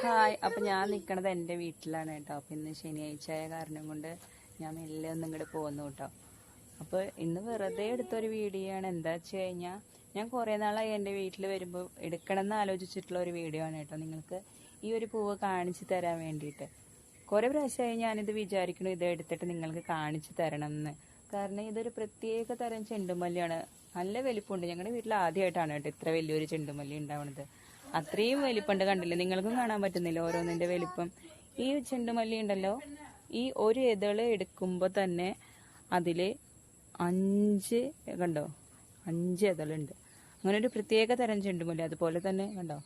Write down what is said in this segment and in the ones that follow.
Hi. അപ്പം ഞാൻ നിൽക്കണത് എൻ്റെ വീട്ടിലാണ് കേട്ടോ. അപ്പം ഇന്ന് ശനിയാഴ്ചയായ കാരണം കൊണ്ട് ഞാൻ മെല്ലെ ഒന്നും ഇങ്ങോട്ട് പോകുന്നു കേട്ടോ. അപ്പോൾ ഇന്ന് വെറുതെ എടുത്തൊരു വീഡിയോ ആണ്. എന്താ വെച്ച് കഴിഞ്ഞാൽ ഞാൻ കുറേ നാളായി എൻ്റെ വീട്ടിൽ വരുമ്പോൾ എടുക്കണമെന്ന് ആലോചിച്ചിട്ടുള്ള ഒരു വീഡിയോ ആണ് കേട്ടോ. നിങ്ങൾക്ക് ഈ ഒരു പൂവ് കാണിച്ചു തരാൻ വേണ്ടിയിട്ട് കുറേ പ്രാവശ്യമായി ഞാനിത് വിചാരിക്കുന്നു, ഇത് എടുത്തിട്ട് നിങ്ങൾക്ക് കാണിച്ചു തരണം എന്ന്. കാരണം ഇതൊരു പ്രത്യേക തരം ചെണ്ടുമല്ലിയാണ്. നല്ല വലിപ്പമുണ്ട്. ഞങ്ങളുടെ വീട്ടിൽ ആദ്യമായിട്ടാണ് കേട്ടോ ഇത്ര വലിയൊരു ചെണ്ടുമല്ലി ഉണ്ടാവുന്നത്. അത്രയും വലിപ്പമുണ്ട്, കണ്ടില്ലേ? നിങ്ങൾക്കും കാണാൻ പറ്റുന്നില്ല ഓരോന്നിൻ്റെ വലിപ്പം. ഈ ചെണ്ടുമല്ലി ഉണ്ടല്ലോ, ഈ ഒരു ഇതള് എടുക്കുമ്പോൾ തന്നെ അതിൽ 5 കണ്ടോ, 5 ഇതളുണ്ട്. അങ്ങനെ ഒരു പ്രത്യേക തരം ചെണ്ടുമല്ലി. അതുപോലെ തന്നെ കണ്ടോ,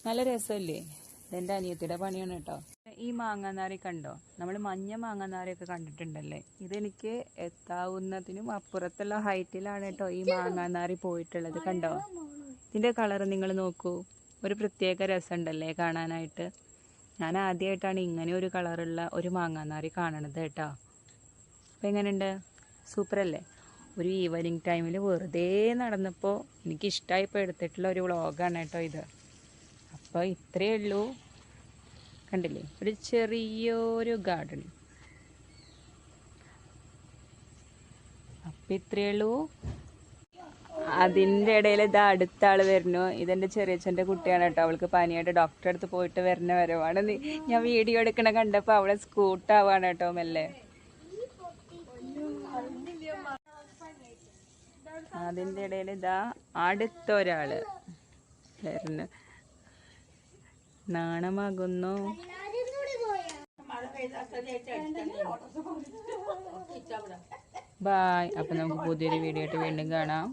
നല്ല രസമല്ലേ? ഇതെൻ്റെ അനിയത്തിയുടെ പണിയാണ് കേട്ടോ. ഈ മാങ്ങാനാറി കണ്ടോ, നമ്മൾ മഞ്ഞ മാങ്ങാനാറിയൊക്കെ കണ്ടിട്ടുണ്ടല്ലേ? ഇതെനിക്ക് എത്താവുന്നതിനും അപ്പുറത്തുള്ള ഹൈറ്റിലാണ് കേട്ടോ ഈ മാങ്ങാനാറി പോയിട്ടുള്ളത്. കണ്ടോ, ഇതിൻ്റെ കളർ നിങ്ങൾ നോക്കൂ. ഒരു പ്രത്യേക രസമുണ്ടല്ലേ കാണാനായിട്ട്. ഞാൻ ആദ്യമായിട്ടാണ് ഇങ്ങനെ ഒരു കളറുള്ള ഒരു മാങ്ങാനാറി കാണണത് കേട്ടോ. അപ്പം എങ്ങനെയുണ്ട്? സൂപ്പറല്ലേ? ഒരു ഈവനിങ് ടൈമിൽ വെറുതെ നടന്നപ്പോൾ എനിക്കിഷ്ടമായിപ്പോൾ എടുത്തിട്ടുള്ള ഒരു വ്ളോഗാണ് കേട്ടോ ഇത്. അപ്പോൾ ഇത്രയേ ഉള്ളൂ. കണ്ടില്ലേ, ഒരു ചെറിയൊരു ഗാർഡൻ. അപ്പം ഇത്രയേ ഉള്ളൂ. അതിൻ്റെ ഇടയിൽ ഇതാ അടുത്ത ആൾ വരുന്നു. ഇതെൻ്റെ ചെറിയച്ഛൻ്റെ കുട്ടിയാണ് കേട്ടോ. അവൾക്ക് പനിയായിട്ട് ഡോക്ടറെ അടുത്ത് പോയിട്ട് വരുന്ന വരവാണ്. ഞാൻ വീഡിയോ എടുക്കണ കണ്ടപ്പോൾ അവളെ സ്കൂട്ടാവാണ് കേട്ടോ മെല്ലെ. അതിൻ്റെ ഇടയിൽ ഇതാ അടുത്തൊരാള് വരുന്നു. നാണമാകുന്നു. ബായ്. അപ്പം നമുക്ക് പുതിയൊരു വീഡിയോ ആയിട്ട് വീണ്ടും കാണാം.